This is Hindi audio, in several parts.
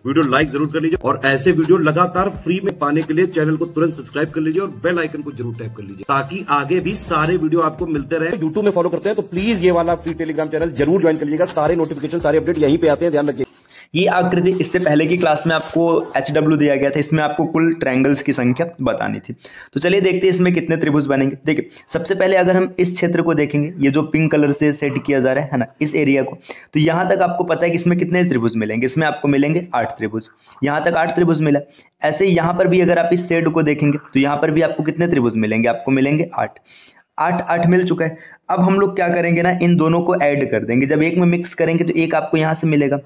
वीडियो लाइक जरूर कर लीजिए और ऐसे वीडियो लगातार फ्री में पाने के लिए चैनल को तुरंत सब्सक्राइब कर लीजिए और बेल आइकन को जरूर टैप कर लीजिए ताकि आगे भी सारे वीडियो आपको मिलते रहे। यूट्यूब में फॉलो करते हैं तो प्लीज ये वाला फ्री टेलीग्राम चैनल जरूर ज्वाइन कर लीजिएगा। सारे नोटिफिकेशन सारे अपडेट यहीं पे आते हैं, ध्यान रखिए। ये आकृति इससे पहले की क्लास में आपको HW दिया गया था, इसमें आपको कुल ट्रायंगल्स की संख्या बतानी थी। तो चलिए देखते हैं इसमें कितने त्रिभुज बनेंगे। देखिए सबसे पहले अगर हम इस क्षेत्र को देखेंगे, ये जो पिंक कलर से सेट किया जा रहा है ना, इस एरिया को, तो यहाँ तक आपको पता है कि इसमें कितने त्रिभुज मिलेंगे। इसमें आपको मिलेंगे 8 त्रिभुज। यहाँ तक 8 त्रिभुज मिला। ऐसे ही यहाँ पर भी अगर आप इस शेड को देखेंगे तो यहाँ पर भी आपको कितने त्रिभुज मिलेंगे, आपको मिलेंगे 8 मिल चुका है। अब हम लोग क्या करेंगे ना, इन दोनों को ऐड कर देंगे। जब एक में मिक्स करेंगे तो एक आपको यहाँ से मिलेगा,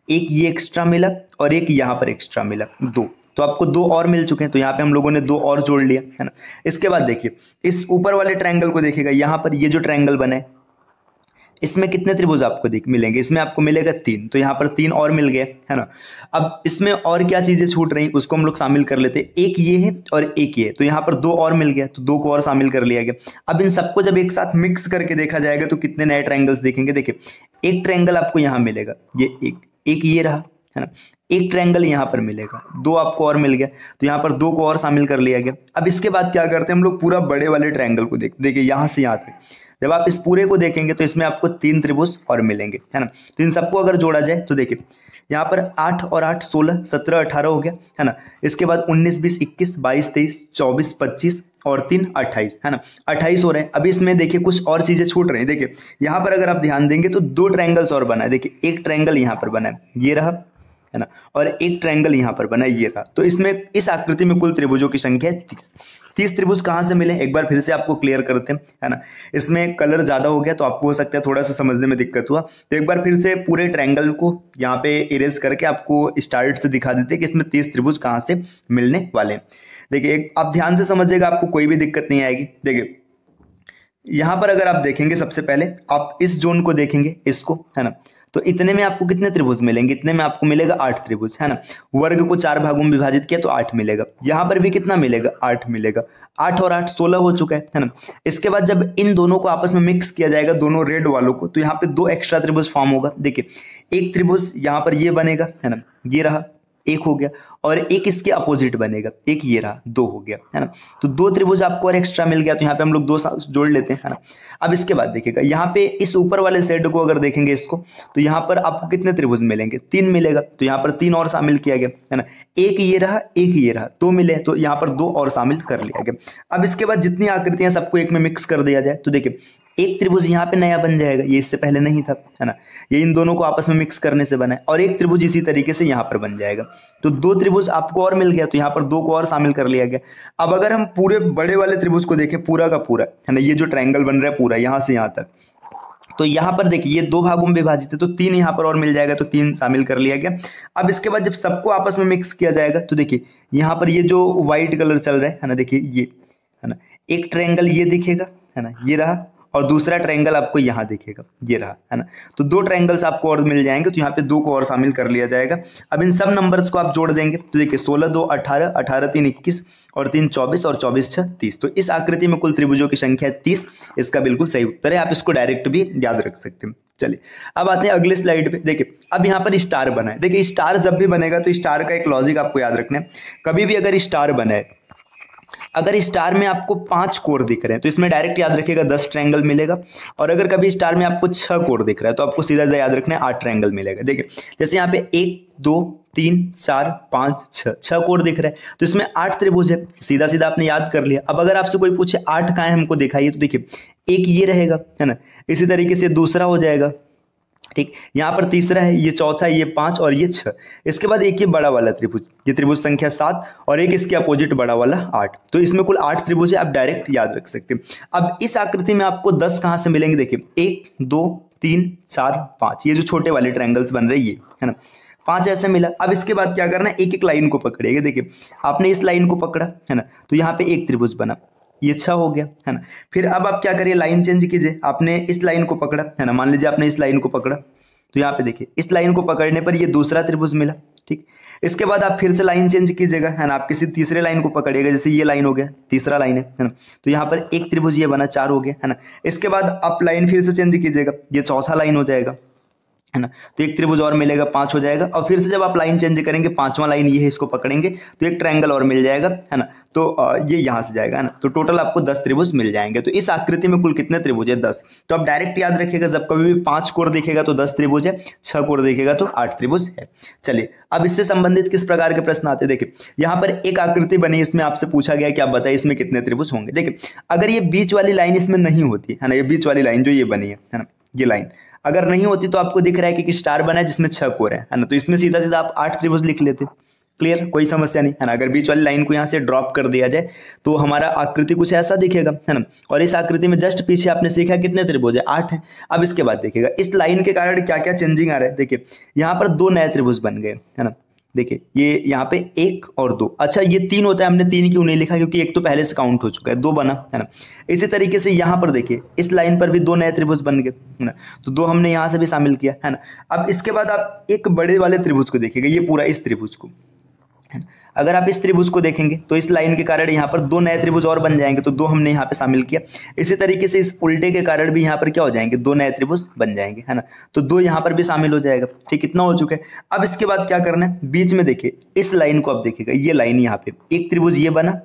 एक ये एक्स्ट्रा मिला और एक यहाँ पर एक्स्ट्रा मिला, 2। तो आपको 2 और मिल चुके हैं। तो यहाँ पे हम लोगों ने 2 और जोड़ लिया, है ना। इसके बाद देखिए इस ऊपर वाले ट्रायंगल को देखिएगा, यहाँ पर ये जो ट्रायंगल बना है इसमें कितने त्रिभुज आपको मिलेंगे, इसमें आपको मिलेगा 3। तो यहाँ पर 3 और मिल गए, है ना। अब इसमें और क्या चीजें छूट रही उसको हम लोग शामिल कर लेते हैं। एक ये है और एक ये है, तो यहाँ पर 2 और मिल गया, तो 2 को और शामिल कर लिया गया। अब इन सबको जब एक साथ मिक्स करके देखा जाएगा तो कितने नए ट्रायंगल्स देखेंगे। देखिए एक ट्रायंगल आपको यहाँ मिलेगा, ये एक ये रहा, है ना। एक ट्रायंगल यहाँ पर मिलेगा, 2 आपको और मिल गया, तो यहाँ पर 2 को और शामिल कर लिया गया। अब इसके बाद क्या करते हैं हम लोग, पूरा बड़े वाले ट्रायंगल को देखिए यहाँ से यहाँ तक। जब आप इस पूरे को देखेंगे तो इसमें आपको 3 त्रिभुज और मिलेंगे, है ना। तो इन सबको अगर जोड़ा जाए तो देखिए यहाँ पर 8 और 8 16 17 18 हो गया, है ना। इसके बाद 19 20 21 22 23 24 25 और 3 28, है ना। 28 हो रहे हैं। अभी इसमें देखिए कुछ और चीजें छूट रही हैं। देखिए यहाँ पर अगर आप ध्यान देंगे तो 2 ट्रायंगल्स और बना है। देखिए एक ट्रायंगल यहाँ पर बना है, ये रहा, है ना, और एक ट्रायंगल यहाँ पर बना है, ये रहा। तो इसमें इस आकृति में कुल त्रिभुजों की संख्या है 30 त्रिभुज कहाँ से मिले, एक बार फिर से आपको क्लियर करते हैं, है ना। इसमें कलर ज्यादा हो गया तो आपको हो सकता है थोड़ा सा समझने में दिक्कत हुआ, तो एक बार फिर से पूरे ट्रायंगल को यहाँ पे इरेज करके आपको स्टार्ट से दिखा देते हैं कि इसमें 30 त्रिभुज कहाँ से मिलने वाले हैं। देखिए आप ध्यान से समझिएगा, आपको कोई भी दिक्कत नहीं आएगी। देखिए यहाँ पर अगर आप देखेंगे, सबसे पहले आप इस जोन को देखेंगे, इसको, है ना, तो इतने में आपको कितने त्रिभुज मिलेंगे, इतने में आपको मिलेगा 8 त्रिभुज, है ना। वर्ग को 4 भागों में विभाजित किया तो 8 मिलेगा। यहाँ पर भी कितना मिलेगा, 8 मिलेगा। 8 और 8 16 हो चुका है ना। इसके बाद जब इन दोनों को आपस में मिक्स किया जाएगा, दोनों रेड वालों को, तो यहाँ पे 2 एक्स्ट्रा त्रिभुज फॉर्म होगा। देखिए एक त्रिभुज यहाँ पर ये बनेगा, है ना, ये रहा, एक हो गया, और एक इसके अपोजिट बनेगा, एक ये रहा, 2 हो गया, है ना। तो 2 त्रिभुज आपको और एक्स्ट्रा मिल गया, तो यहाँ पे हम लोग 2 जोड़ लेते हैं, है ना। अब इसके बाद देखिएगा यहाँ पे इस ऊपर वाले सेट को अगर देखेंगे इसको, तो यहाँ पर आपको कितने त्रिभुज मिलेंगे, 3 मिलेगा। तो यहाँ पर 3 और शामिल किया गया, है ना। एक ये रहा, एक ये रहा, 2 मिले, तो यहाँ पर 2 और शामिल कर लिया गया। अब इसके बाद जितनी आकृतियां सबको एक में मिक्स कर दिया जाए तो देखिए एक त्रिभुज यहाँ पे नया बन जाएगा, ये इससे पहले नहीं था, है ना। ये इन दोनों को आपस में मिक्स करने से बना है, और एक त्रिभुज इसी तरीके से यहाँ पर बन जाएगा। तो 2 त्रिभुज आपको और मिल गया, तो यहाँ पर 2 को और शामिल कर लिया गया। अब अगर हम पूरे बड़े वाले त्रिभुज को देखें, पूरा का पूरा, है ना, ये जो ट्रायंगल बन रहा है पूरा यहाँ से यहाँ तक, तो यहाँ पर देखिए ये 2 भागों में विभाजित है, तो 3 यहाँ पर और मिल जाएगा, तो 3 शामिल कर लिया गया। अब इसके बाद जब सबको आपस में मिक्स किया जाएगा तो देखिए यहाँ पर ये जो व्हाइट कलर चल रहा है ना, देखिए ये, है ना, एक ट्रायंगल ये दिखेगा, है ना, ये रहा, और दूसरा ट्रायंगल आपको यहाँ दिखेगा, ये रहा, है ना। तो 2 ट्रायंगल्स आपको और मिल जाएंगे, तो यहाँ पे 2 को और शामिल कर लिया जाएगा। अब इन सब नंबर्स को आप जोड़ देंगे तो देखिए 16 2 18, 18 3 21 और 3 24 और 24 6 30। तो इस आकृति में कुल त्रिभुजों की संख्या है 30। इसका बिल्कुल सही उत्तर है, आप इसको डायरेक्ट भी याद रख सकते हैं। चलिए अब आते हैं अगले स्लाइड पे। देखिए अब यहाँ पर स्टार बना है। देखिए स्टार जब भी बनेगा तो स्टार का एक लॉजिक आपको याद रखना है। कभी भी अगर स्टार बना है, अगर स्टार में आपको 5 कोर दिख रहे हैं तो इसमें डायरेक्ट याद रखिएगा 10 ट्रायंगल मिलेगा, और अगर कभी स्टार में आपको 6 कोर दिख रहा है तो आपको सीधा याद रखना है 8 ट्रायंगल मिलेगा। देखिए जैसे यहाँ पे 1 2 3 4 5 6 कोर दिख रहा है, तो इसमें 8 त्रिभुज है, सीधा सीधा आपने याद कर लिया। अब अगर आपसे कोई पूछे 8 कहाँ है हमको दिखाइए, तो देखिए एक ये रहेगा, है ना, इसी तरीके से दूसरा हो जाएगा, ठीक, यहाँ पर तीसरा है, ये चौथा है, ये 5 और ये 6। इसके बाद एक ये बड़ा वाला त्रिभुज, ये त्रिभुज संख्या 7, और एक इसके अपोजिट बड़ा वाला 8। तो इसमें कुल 8 त्रिभुज है, आप डायरेक्ट याद रख सकते हैं। अब इस आकृति में आपको 10 कहाँ से मिलेंगे, देखिए 1 2 3 4 5, ये जो छोटे वाले ट्रायंगल्स बन रहे हैं ये, है ना, 5 ऐसे मिला। अब इसके बाद क्या करना है, एक एक लाइन को पकड़िएगा। देखिए आपने इस लाइन को पकड़ा, है ना, तो यहाँ पे एक त्रिभुज बना, ये 6 हो गया, है ना। फिर अब आप क्या करिए, लाइन चेंज कीजिए। आपने इस लाइन को पकड़ा, है ना, मान लीजिए आपने इस लाइन को पकड़ा, तो यहाँ पे देखिए इस लाइन को पकड़ने पर ये दूसरा त्रिभुज मिला, ठीक। इसके बाद आप फिर से लाइन चेंज कीजिएगा, है ना, आप किसी तीसरे लाइन को पकड़िएगा, जैसे ये लाइन हो गया, तीसरा लाइन है ना, तो यहाँ पर एक त्रिभुज ये बना, 4 हो गया, है ना। इसके बाद आप लाइन फिर से चेंज कीजिएगा, ये चौथा लाइन हो जाएगा, है ना। तो एक त्रिभुज और मिलेगा, 5 हो जाएगा। और फिर से जब आप लाइन चेंज करेंगे, 5वां लाइन ये है, इसको पकड़ेंगे तो एक ट्रायंगल और मिल जाएगा, है ना। तो ये यहाँ से जाएगा, है ना। तो टोटल आपको 10 त्रिभुज मिल जाएंगे। तो इस आकृति में कुल कितने त्रिभुज है? 10। तो आप डायरेक्ट याद रखिएगा, जब कभी भी 5 कोण दिखेगा तो 10 त्रिभुज है, 6 कोण दिखेगा तो 8 त्रिभुज है। चलिए अब इससे संबंधित किस प्रकार के प्रश्न आते हैं। देखिए यहाँ पर एक आकृति बनी, इसमें आपसे पूछा गया कि आप बताइए इसमें कितने त्रिभुज होंगे। देखिए अगर ये बीच वाली लाइन इसमें नहीं होती है ना, ये बीच वाली लाइन जो ये बनी है ना, ये लाइन अगर नहीं होती तो आपको दिख रहा है कि स्टार बना है जिसमें 6 कोण है ना, तो इसमें सीधा सीधा आप 8 त्रिभुज लिख लेते। क्लियर, कोई समस्या नहीं है ना। अगर बीच वाली लाइन को यहाँ से ड्रॉप कर दिया जाए तो हमारा आकृति कुछ ऐसा दिखेगा, है ना। और इस आकृति में जस्ट पीछे आपने सीखा कितने त्रिभुज है? 8 है। अब इसके बाद देखिएगा इस लाइन के कारण क्या क्या चेंजिंग आ रहा है। देखिए यहाँ पर 2 नए त्रिभुज बन गए, है ना। देखिए ये यहाँ पे 1 और 2, अच्छा ये 3 होता है, हमने 3 क्यों नहीं लिखा? क्योंकि 1 तो पहले से काउंट हो चुका है, 2 बना, है ना। इसी तरीके से यहाँ पर देखिए इस लाइन पर भी 2 नए त्रिभुज बन गए, है ना। तो 2 हमने यहाँ से भी शामिल किया, है ना। अब इसके बाद आप एक बड़े वाले त्रिभुज को देखिएगा, ये पूरा इस त्रिभुज को, है ना। अगर आप इस त्रिभुज को देखेंगे तो इस लाइन के कारण यहाँ पर 2 नए त्रिभुज और बन जाएंगे, तो 2 हमने यहाँ पे शामिल किया। इसी तरीके से इस उल्टे के कारण भी यहाँ पर क्या हो जाएंगे? 2 नए त्रिभुज बन जाएंगे, है ना। तो 2 यहाँ पर भी शामिल हो जाएगा। ठीक, इतना हो चुका है। अब इसके बाद क्या करना है? बीच में देखिए इस लाइन को आप देखिएगा, ये लाइन यहाँ पे एक त्रिभुज ये बना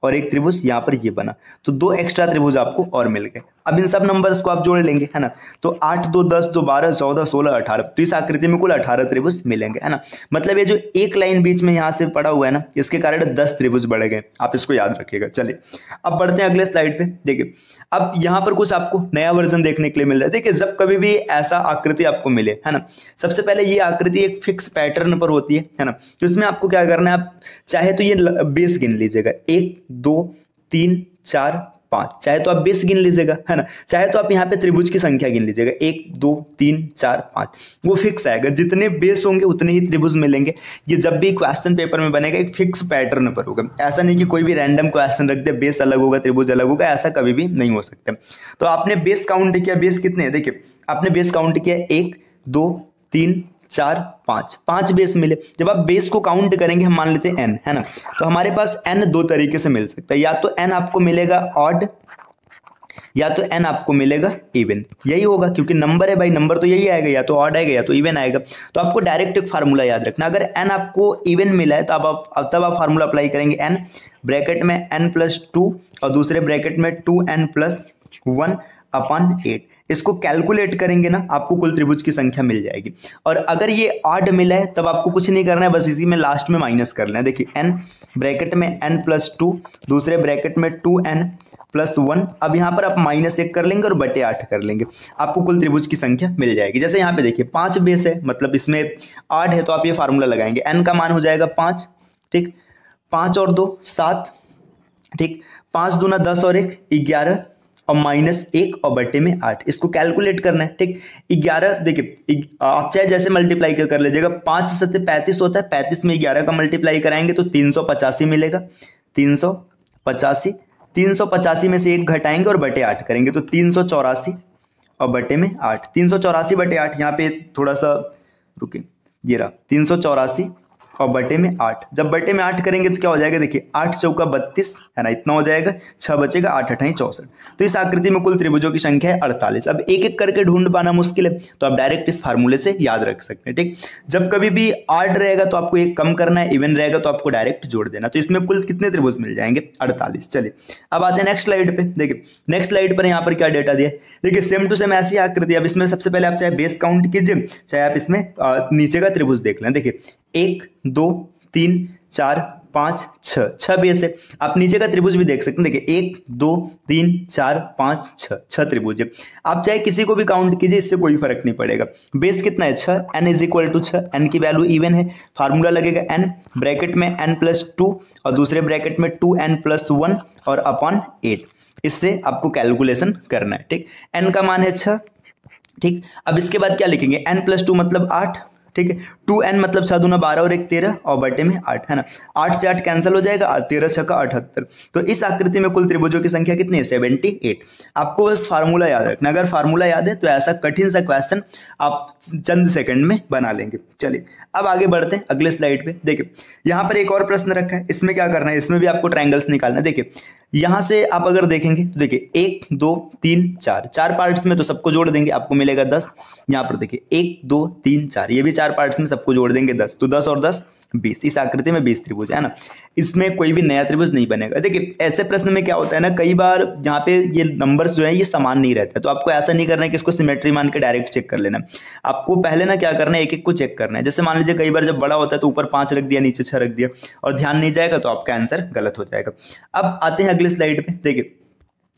और एक त्रिभुज यहाँ पर ये बना, तो 2 एक्स्ट्रा त्रिभुज आपको और मिल गए। अब इन सब नंबर्स को आप जोड़ लेंगे, है ना। तो 8, 2, 10, 2, 12, 14, 16, 18, तो इस आकृति में कुल 18 त्रिभुज मिलेंगे, है ना। मतलब ये जो एक लाइन बीच में यहाँ से पड़ा हुआ है ना, इसके कारण 10 त्रिभुज बढ़ गए। आप इसको याद रखिएगा। चलिए अब बढ़ते हैं अगले स्लाइड पे। देखिए अब यहाँ पर कुछ आपको नया वर्जन देखने के लिए मिल रहा है। देखिए जब कभी भी ऐसा आकृति आपको मिले, है ना, सबसे पहले ये आकृति एक फिक्स पैटर्न पर होती है ना। तो इसमें आपको क्या करना है, आप चाहे तो ये बेस गिन लीजिएगा, 1, 2, 3, 4, 5, चाहे तो आप बेस गिन लीजिएगा, है ना। चाहे तो आप यहाँ पे त्रिभुज की संख्या गिन लीजिएगा, 1, 2, 3, 4, 5, वो फिक्स आएगा। जितने बेस होंगे उतने ही त्रिभुज मिलेंगे। ये जब भी क्वेश्चन पेपर में बनेगा एक फिक्स पैटर्न पर होगा। ऐसा नहीं कि कोई भी रैंडम क्वेश्चन रख दे, बेस अलग होगा त्रिभुज अलग होगा, ऐसा कभी भी नहीं हो सकता। तो आपने बेस काउंट किया, बेस कितने हैं? देखिए आपने बेस काउंट किया 1, 2, 3, 4, 5 बेस मिले। जब आप बेस को काउंट करेंगे, हम मान लेते हैं n, है ना, तो हमारे पास n 2 तरीके से मिल सकता है। या तो n आपको मिलेगा ऑड, या तो n आपको मिलेगा इवन। यही होगा क्योंकि नंबर है भाई, नंबर तो यही आएगा, या तो ऑड आएगा या तो इवन आएगा। तो आपको डायरेक्ट एक फार्मूला याद रखना, अगर n आपको इवन मिला है तब आप फार्मूला अप्लाई करेंगे, n ब्रैकेट में n+2 और दूसरे ब्रैकेट में 2n+1 अपॉन 8। इसको कैलकुलेट करेंगे ना, आपको कुल त्रिभुज की संख्या मिल जाएगी। और अगर ये ऑड मिला है तब आपको कुछ नहीं करना है, बस इसी में लास्ट में माइनस करना है। देखिए n ब्रैकेट में n+2, दूसरे ब्रैकेट में 2n+1। अब यहाँ पर आप -1 कर लेंगे और बटे 8 कर लेंगे, आपको कुल त्रिभुज की संख्या मिल जाएगी। जैसे यहाँ पे देखिए 5 बेस है, मतलब इसमें ऑड है, तो आप ये फार्मूला लगाएंगे, n का मान हो जाएगा 5, ठीक, 5 और 2 7, ठीक, 5 दूना 10 और 1 11 और -1 और बटे में 8। इसको कैलकुलेट करना है, ठीक। 11 देखिए आप चाहे जैसे मल्टीप्लाई कर लीजिएगा, 5 से 35 होता है, 35 में 11 का मल्टीप्लाई कराएंगे तो 385 मिलेगा। 385 में से 1 घटाएंगे और बटे 8 करेंगे तो 384 और बटे में 8। 384 बटे 8, यहाँ पे थोड़ा सा रुके, ये रहा 384 और बटे में 8। जब बटे में 8 करेंगे तो क्या हो जाएगा? देखिए 8 चौका 32, है ना, इतना हो जाएगा, 6 बचेगा, 8 अठाई 64। तो इस आकृति में कुल त्रिभुजों की संख्या है 48। अब एक एक करके ढूंढ पाना मुश्किल है, तो आप डायरेक्ट इस फार्मूले से याद रख सकते हैं, ठीक। जब कभी भी ऑड रहेगा तो आपको एक कम करना है, इवन रहेगा तो आपको डायरेक्ट जोड़ देना। तो इसमें कुल कितने त्रिभुज मिल जाएंगे? 48। चलिए अब आते हैं नेक्स्ट स्लाइड पे। देखिए नेक्स्ट स्लाइड पर यहाँ पर क्या डेटा दिया है, देखिए सेम टू सेम ऐसी आकृति। अब इसमें सबसे पहले आप चाहे बेस काउंट कीजिए, चाहे आप इसमें नीचे का त्रिभुज देख लें। देखिए 1, 2, 3, 4, 5, 6 बेस है। आप नीचे का त्रिभुज भी देख सकते हैं, देखिए 1, 2, 3, 4, 5, 6 त्रिभुज है। आप चाहे किसी को भी काउंट कीजिए, इससे कोई फर्क नहीं पड़ेगा। बेस कितना है? 6, n = 6, n की वैल्यू इवन है, फार्मूला लगेगा n ब्रैकेट में n+2 और दूसरे ब्रैकेट में 2n+1 और अपॉन 8। इससे आपको कैलकुलेशन करना है, ठीक। n का मान है 6, ठीक। अब इसके बाद क्या लिखेंगे? n+2 मतलब 8, ठीक है। 2n मतलब 6 दूना 12 और 1 13 और बटे में 8 है ना। 8 से 8 कैंसिल हो जाएगा, 13 6 78। तो इस आकृति में कुल त्रिभुजों की संख्या कितनी है? 78। आपको बस फार्मूला याद रखना, अगर फार्मूला याद है तो ऐसा कठिन सा क्वेश्चन आप चंद सेकंड में बना लेंगे। चलिए अब आगे बढ़ते हैं अगले स्लाइड पे। देखिए यहाँ पर एक और प्रश्न रखा है, इसमें क्या करना है, इसमें भी आपको ट्रायंगल्स निकालना है। देखिए यहां से आप अगर देखेंगे तो देखिए 1 2 3 4 4 पार्ट्स में तो सबको जोड़ देंगे, आपको मिलेगा 10। यहाँ पर देखिए 1 2 3 4, ये भी 4 पार्ट्स में सबको जोड़ देंगे 10, तो 10 और 10 20। इस आकृति में 20 त्रिभुज है ना, इसमें कोई भी नया त्रिभुज नहीं बनेगा। देखिए ऐसे प्रश्न में क्या होता है ना, कई बार यहाँ पे ये नंबर्स जो है ये समान नहीं रहते हैं, तो आपको ऐसा नहीं करना है कि इसको सिमेट्री मान के डायरेक्ट चेक कर लेना। आपको पहले ना क्या करना है, एक एक को चेक करना है। जैसे मान लीजिए कई बार जब बड़ा होता है तो ऊपर 5 रख दिया, नीचे 6 रख दिया और ध्यान नहीं जाएगा तो आपका आंसर गलत हो जाएगा। अब आते हैं अगले स्लाइड पे। देखिए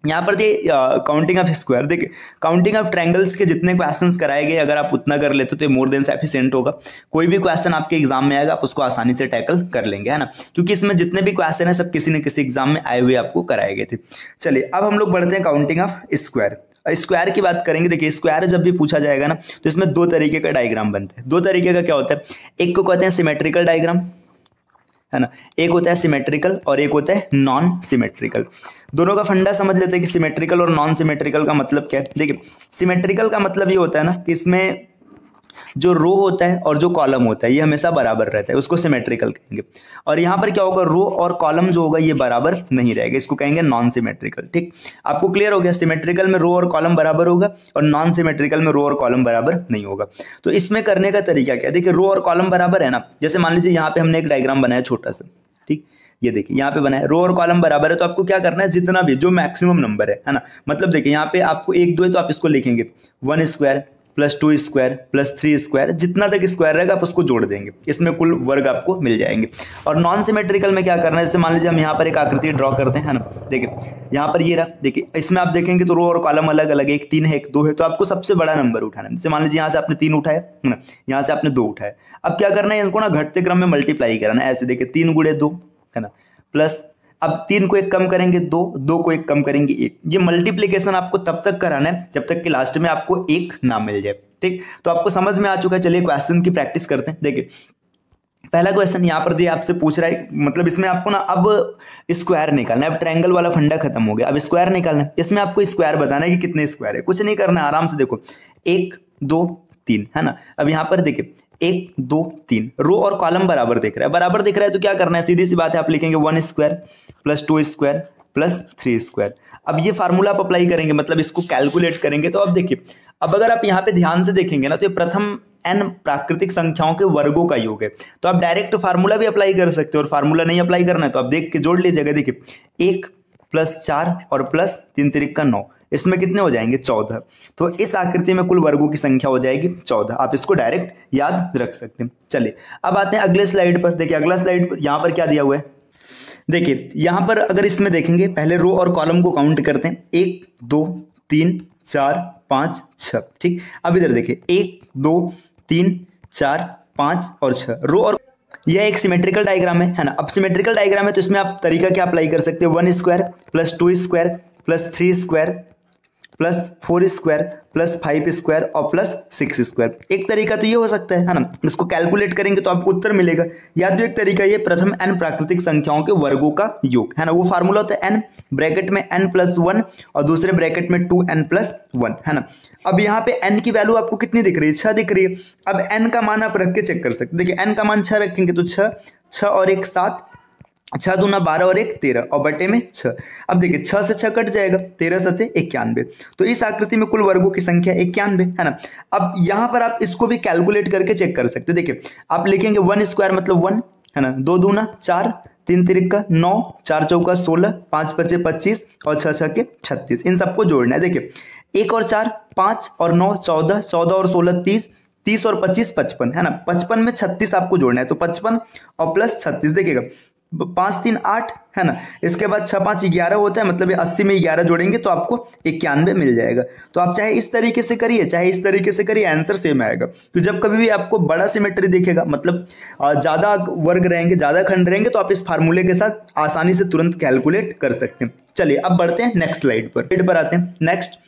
यहाँ पर ये काउंटिंग ऑफ स्क्वायर, देखिए काउंटिंग ऑफ ट्रायंगल्स के जितने क्वेश्चंस कराए गए अगर आप उतना कर लेते तो ये मोर देन सफिशिएंट होगा। कोई भी क्वेश्चन आपके एग्जाम में आएगा आप उसको आसानी से टैकल कर लेंगे, है ना, क्योंकि इसमें जितने भी क्वेश्चन है सब किसी न किसी एग्जाम में आए हुए आपको कराए गए थे। चलिए अब हम लोग बढ़ते हैं काउंटिंग ऑफ स्क्वायर। स्क्वायर की बात करेंगे। देखिए स्क्वायर जब भी पूछा जाएगा ना तो इसमें 2 तरीके का डायग्राम बनते हैं। 2 तरीके का क्या होता है, एक को कहते हैं सिमेट्रिकल डायग्राम, है ना, एक होता है सिमेट्रिकल और एक होता है नॉन सिमेट्रिकल। दोनों का फंडा समझ लेते हैं कि सिमेट्रिकल और नॉन सिमेट्रिकल का मतलब क्या है। देखिए सिमेट्रिकल का मतलब ये होता है ना कि इसमें जो रो होता है और जो कॉलम होता है ये हमेशा बराबर रहता है, उसको सिमेट्रिकल कहेंगे। और यहाँ पर क्या होगा, रो और कॉलम जो होगा ये बराबर नहीं रहेगा, इसको कहेंगे नॉन सिमेट्रिकल। ठीक, आपको क्लियर हो गया, सिमेट्रिकल में रो और कॉलम बराबर होगा और नॉन सिमेट्रिकल में रो और कॉलम बराबर नहीं होगा। तो इसमें करने का तरीका क्या है, देखिए रो और कॉलम बराबर है ना, जैसे मान लीजिए यहाँ पे हमने एक डायग्राम बनाया छोटा सा, ठीक, ये देखिए यहाँ पे बनाया, रो और कॉलम बराबर है, तो आपको क्या करना है, जितना भी जो मैक्सिमम नंबर है ना, मतलब देखिए यहाँ पे आपको 1 2 है तो आप इसको लिखेंगे 1 square plus 2 square plus 3 square, जितना तक स्क्वायर रहेगा आप उसको जोड़ देंगे, इसमें कुल वर्ग आपको मिल जाएंगे। और नॉन सिमेट्रिकल में क्या करना है, जैसे मान लीजिए हम यहाँ पर एक आकृति ड्रॉ करते हैं, है ना, देखिए यहाँ पर ये रहा, देखिए इसमें आप देखेंगे तो रो और कॉलम अलग अलग है, एक 3 है एक 2 है, तो आपको सबसे बड़ा नंबर उठाना है। जैसे मान लीजिए यहाँ से आपने 3 उठाया है ना, यहाँ से आपने 2 उठाया, अब क्या करना है, इनको ना घटते क्रम में मल्टीप्लाई कराना है। ऐसे देखिए 3 गुणे 2 है ना, प्लस अब 3 को 1 कम करेंगे 2, 2 को 1 कम करेंगे 1। ये मल्टीप्लिकेशन आपको तब तक कराना है जब तक कि लास्ट में आपको 1 ना मिल जाए। ठीक, तो आपको समझ में आ चुका है। चलिए क्वेश्चन की प्रैक्टिस करते हैं। देखिए पहला क्वेश्चन यहाँ पर दिया, आपसे पूछ रहा है, मतलब इसमें आपको ना अब स्क्वायर निकालना है। अब ट्रायंगल वाला फंडा खत्म हो गया, अब स्क्वायर निकालना है। इसमें आपको स्क्वायर बताना है कि कितने स्क्वायर है, कुछ नहीं करना है, आराम से देखो 1 2 3 है ना। अब यहाँ पर देखिए 1 2 3 रो और कॉलम बराबर दिख रहा है, बराबर दिख रहा है तो क्या करना है, सीधी सी बात है, आप लिखेंगे 1 square plus 2 square plus 3 square. अब ये फार्मूला आप अप्लाई करेंगे, मतलब इसको कैलकुलेट करेंगे। तो अब देखिए, अब अगर आप यहाँ पे ध्यान से देखेंगे ना तो ये प्रथम n प्राकृतिक संख्याओं के वर्गों का योग है, तो आप डायरेक्ट फार्मूला भी अप्लाई कर सकते हो, और फार्मूला नहीं अप्लाई करना है तो आप देख के जोड़ लीजिएगा। देखिए 1 प्लस 4 और प्लस 3 तिरिक का 9, इसमें कितने हो जाएंगे 14। तो इस आकृति में कुल वर्गों की संख्या हो जाएगी 14। आप इसको डायरेक्ट याद रख सकते हैं। चलिए अब आते हैं अगले स्लाइड पर। देखिए अगला स्लाइड पर यहाँ पर क्या दिया हुआ है, देखिए यहाँ पर अगर इसमें देखेंगे पहले रो और कॉलम को काउंट करते हैं, 1 2 3 4 5 6। ठीक, अब इधर देखिए 1 2 3 4 5 और 6 रो, और यह एक सिमेट्रिकल डायग्राम है ना। अब सिमेट्रिकल डायग्राम है तो इसमें आप तरीका क्या अप्लाई कर सकते हैं, 1 square plus 2 square plus 3 square plus 4 square plus 5 square और प्लस 6 स्क्वायर। एक तरीका तो ये हो सकता है ना, इसको कैलकुलेट करेंगे तो आपको उत्तर मिलेगा। या तो एक तरीका ये प्रथम n प्राकृतिक संख्याओं के वर्गों का योग है ना, वो फार्मूला होता है n ब्रैकेट में n प्लस 1 और दूसरे ब्रैकेट में 2n प्लस 1 है ना। अब यहाँ पे n की वैल्यू आपको कितनी दिख रही है, 6 दिख रही है। अब n का मान आप रख के चेक कर सकते, देखिए n का मान 6 रखेंगे तो 6 और 1 7, 6 दूना 12 और 1 13 और बटे में 6। अब देखिए 6 से 6 कट जाएगा, 13 सते 91। तो इस आकृति में कुल वर्गों की संख्या 91 है ना। अब यहाँ पर आप इसको भी कैलकुलेट करके चेक कर सकते, देखिए आप लिखेंगे 1 स्क्वायर मतलब 1 है ना, 2 दूना 4 3 तिरिक का 9 4 चौका 16 5 पचे 25 और 6 6 के 36। इन सबको जोड़ना है। देखिए 1 और 4 5 और 9 14, 14 और 16 30, 30 और 25 55 है ना। 55 में 36 आपको जोड़ना है, तो 55 और प्लस 36 देखिएगा 5 3 8 है ना। इसके बाद 6 5 11 होता है, मतलब ये 80 में 11 जोड़ेंगे तो आपको 91 मिल जाएगा। तो आप चाहे इस तरीके से करिए चाहे इस तरीके से करिए, आंसर सेम आएगा। तो जब कभी भी आपको बड़ा सिमेट्री दिखेगा, मतलब ज़्यादा वर्ग रहेंगे ज़्यादा खंड रहेंगे, तो आप इस फार्मूले के साथ आसानी से तुरंत कैलकुलेट कर सकते हैं। चलिए अब बढ़ते हैं नेक्स्ट स्लाइड पर आते हैं। नेक्स्ट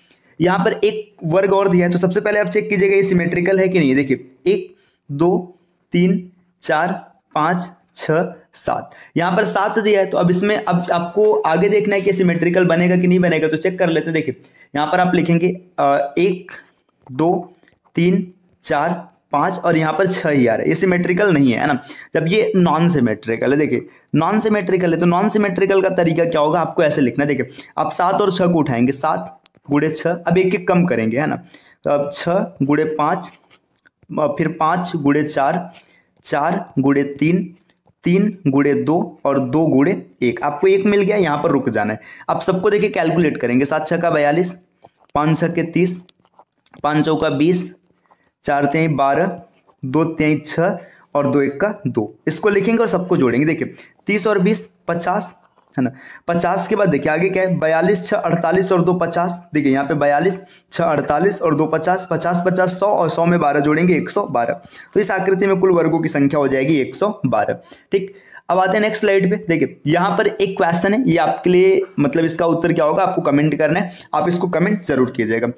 यहाँ पर एक वर्ग और दिया है, तो सबसे पहले आप चेक कीजिएगा ये सिमेट्रिकल है कि नहीं। देखिए 1 2 3 4 5 6 7। यहाँ पर 7 दिया है, तो अब इसमें अब आपको आगे देखना है कि सिमेट्रिकल बनेगा कि नहीं बनेगा, तो चेक कर लेते हैं। देखिए यहाँ पर आप लिखेंगे 1 2 3 4 5 और यहाँ पर 6 ही आ रहा है, ये सिमेट्रिकल नहीं है ना। जब ये नॉन सिमेट्रिकल है, देखिए नॉन सिमेट्रिकल है, तो नॉन सिमेट्रिकल का तरीका क्या होगा, आपको ऐसे लिखना है। देखिए आप 7 और 6 को उठाएंगे, 7 गुणे 6, अब एक एक कम करेंगे, है ना। तो अब 6 गुणे 5, फिर 5 गुणे 4, 4 गुणे 3, 3 गुणे 2 और 2 गुणे 1। आपको 1 मिल गया, यहाँ पर रुक जाना है। अब सबको देखिए कैलकुलेट करेंगे। 7 6 का 42, 5 6 के 30, 5 चौ का 20, 4 3 12, 2 3 6 और 2 1 का 2। इसको लिखेंगे और सबको जोड़ेंगे। देखिए 30 और 20 50, है ना। 50 के बाद देखिए आगे क्या है, 42 6 48 और 2 50। देखिए यहाँ पे 42 6 48 और 2 50, 50 50 100 और 100 में 12 जोड़ेंगे 112। तो इस आकृति में कुल वर्गों की संख्या हो जाएगी 112। ठीक, अब आते हैं नेक्स्ट स्लाइड पे। देखिए यहाँ पर एक क्वेश्चन है, ये आपके लिए मतलब इसका उत्तर क्या होगा आपको कमेंट करना है, आप इसको कमेंट जरूर कीजिएगा।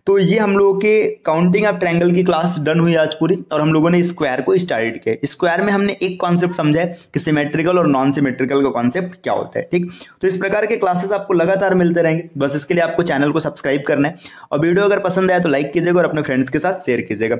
तो ये हम लोगों के काउंटिंग ऑफ ट्रायंगल की क्लास डन हुई आज पूरी, और हम लोगों ने स्क्वायर को स्टार्ट किया। स्क्वायर में हमने एक कॉन्सेप्ट समझा है कि सिमेट्रिकल और नॉन सिमेट्रिकल का कॉन्सेप्ट क्या होता है। ठीक, तो इस प्रकार के क्लासेस आपको लगातार मिलते रहेंगे, बस इसके लिए आपको चैनल को सब्सक्राइब करना है, और वीडियो अगर पसंद आया तो लाइक कीजिएगा और अपने फ्रेंड्स के साथ शेयर कीजिएगा।